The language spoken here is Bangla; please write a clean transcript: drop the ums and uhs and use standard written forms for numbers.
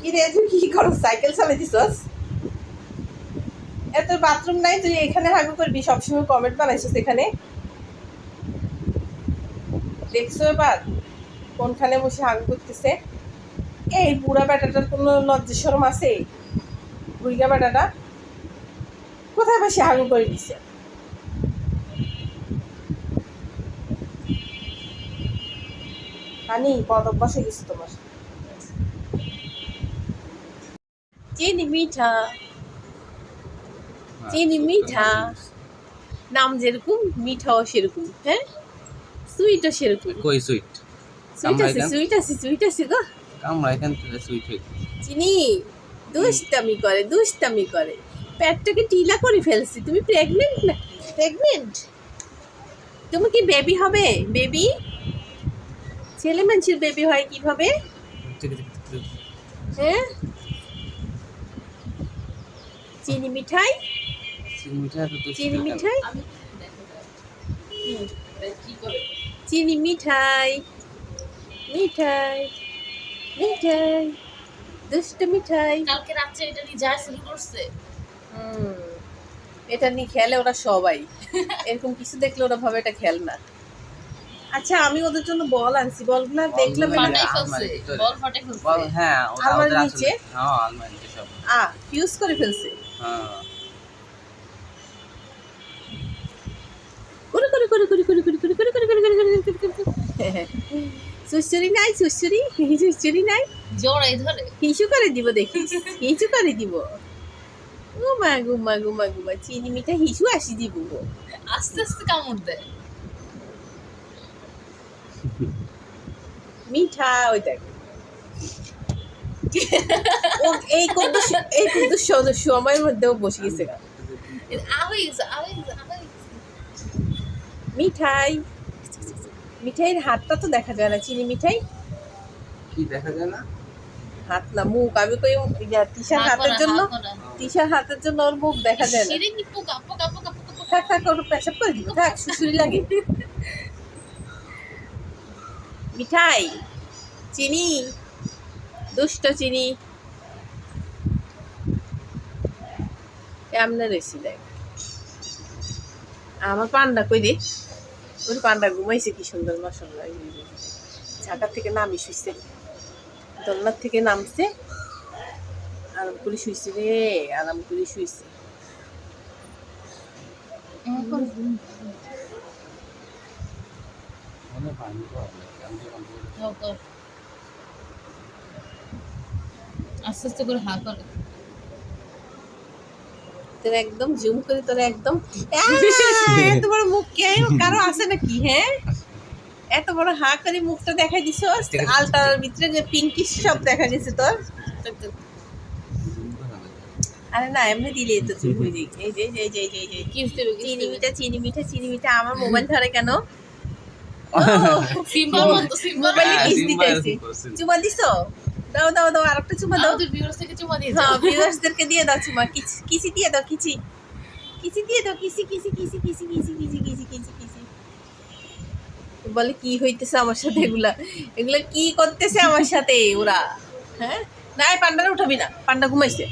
কিরে তুই কি করো, সাইকেল চালাইছিস? এত বাথরুম নাই, তুই এখানে হাগু করবি? সবসময় কমেন্ট বানাইছিস এখানে, দেখছো এবার কোনখানে বসে হাগু করতেছে? এই বুড়া বেটাটার কোনো লজ্জা শরম আছে? বুড়িগা বেটাটা কোথায় বসে হাগু করে দিছে? হানি বদ অভ্যাস হয়ে গেছে তোমার। চিনি মিঠা, চিনি মিঠা, নাম যেরকম মিঠাও সেরকম, হ্যাঁ সুইটও সেরকম। কই সুইট? সুইট আছে, সুইট আছে, সুইট আছে গো। আমরা এখান থেকে সুইট হই। চিনি দুষ্টামি করে, দুষ্টামি করে, পেটটাকে টিলা করে ফেলছি। তুমি প্রেগনেন্ট নাকি? প্রেগনেন্ট? তুমি কি বেবি হবে? বেবি ছেলে মানুষের বেবি হয় কিভাবে? হ্যাঁ চিনি মিঠাই, চিনি মিঠাই তো চিনি মিঠাই, চিনি মিঠাই, মিঠাই, মিঠাই, দুষ্ট মিঠাই। কালকে রাত্রে এটা নিয়ে যা শুরু করছে। এটা নিয়ে খেলে ওরা সবাই, এরকম কিছু দেখলে ওরা ভাবে এটা খেল না। আচ্ছা আমি ওদের জন্য বল আনছি, বলগুলো দেখলাম ফাটাই ফেলছে, বল ফাটাই ফেলছে। বল হ্যাঁ ওটা আলমারির ওদের নিচে? আসলে হ্যাঁ আলমারিতে সব। ফিউজ করে ফেলছে। হ্যাঁ করে করে করে করে করে করে করে করে করে করে করে করে করে করে। সুশ্রী নাই, সুশ্রী সুশ্রী নাই, জোড়াই ধরে হিসু করে দিব, দেখিস হিসু করে দিব। গুমা গুমা গুমা গুমা, চিনি মিঠা হিসু আসি দিব। আস্তে আস্তে কামড় দেয়। মিঠা ওই দেখ, এই কত সময়ের মধ্যেও বসে গেছে গা। আওয়াজ আওয়াজ আওয়াজ। মিঠাই, মিঠাইয়ের হাতটা তো দেখা যায় না। চিনি মিঠাই কি দেখা যায় না? হাত না মুখ। আমি কই তিশার হাতের জন্য, তিশার হাতের জন্য ওর মুখ দেখা যায় না। শিরে কি পোকা পোকা পোকা পোকা পোকা। থাক থাক, ওর পেশাব করে দিব, থাক শুশুরি লাগে। মিঠাই, চিনি, দুষ্ট চিনি এমন রয়েছি দেখ। আমার পান্ডা কই রে? ওর পান্ডা ঘুমাইছে কি সুন্দর, মাশাআল্লাহ। ঢাকা থেকে নামি শুইছে, দোলনার থেকে নামছে, আরাম করে শুইছে রে, আরাম করে শুইছে। মনে পানি তো আমি যখন আস্তে আস্তে করে হা করে। তোর একদম জুম করে, তোর একদম এত বড় মুখ কে কারো আছে নাকি? হ্যাঁ এত বড় হা করে মুখটা দেখাই দিছ, আলতার ভিতরে যে পিঙ্কিশ সব দেখা গেছে তোর। আরে না এমনি দিলে তো চুল হয়ে যায়। এই যে এই যে এই যে এই যে কিস দেবে চিনি মিঠা, চিনি মিঠা, চিনি মিঠা। আমার মোবাইল ধরে কেন? সিম্বা মত সিম্বা। মোবাইলে কিস দিতেছি। চুমা দিছো? দাও দাও দাও, আরেকটা চুমা দাও। আমাদের ভিউয়ার্স থেকে চুমা দিয়ে হ্যাঁ দাও। ভিউয়ার্সদেরকে দিয়ে দাও চুমা। কিসি দিয়ে দাও, কিসি কিসি দিয়ে দাও, কিসি কিসি কিসি কিসি কিসি কিসি কিসি কিসি কিসি। বলে কি হইতেছে আমার সাথে? এগুলা এগুলা কি করতেছে আমার সাথে ওরা? হ্যাঁ না, পান্ডারে উঠাবি না, পান্ডা ঘুমাইছে।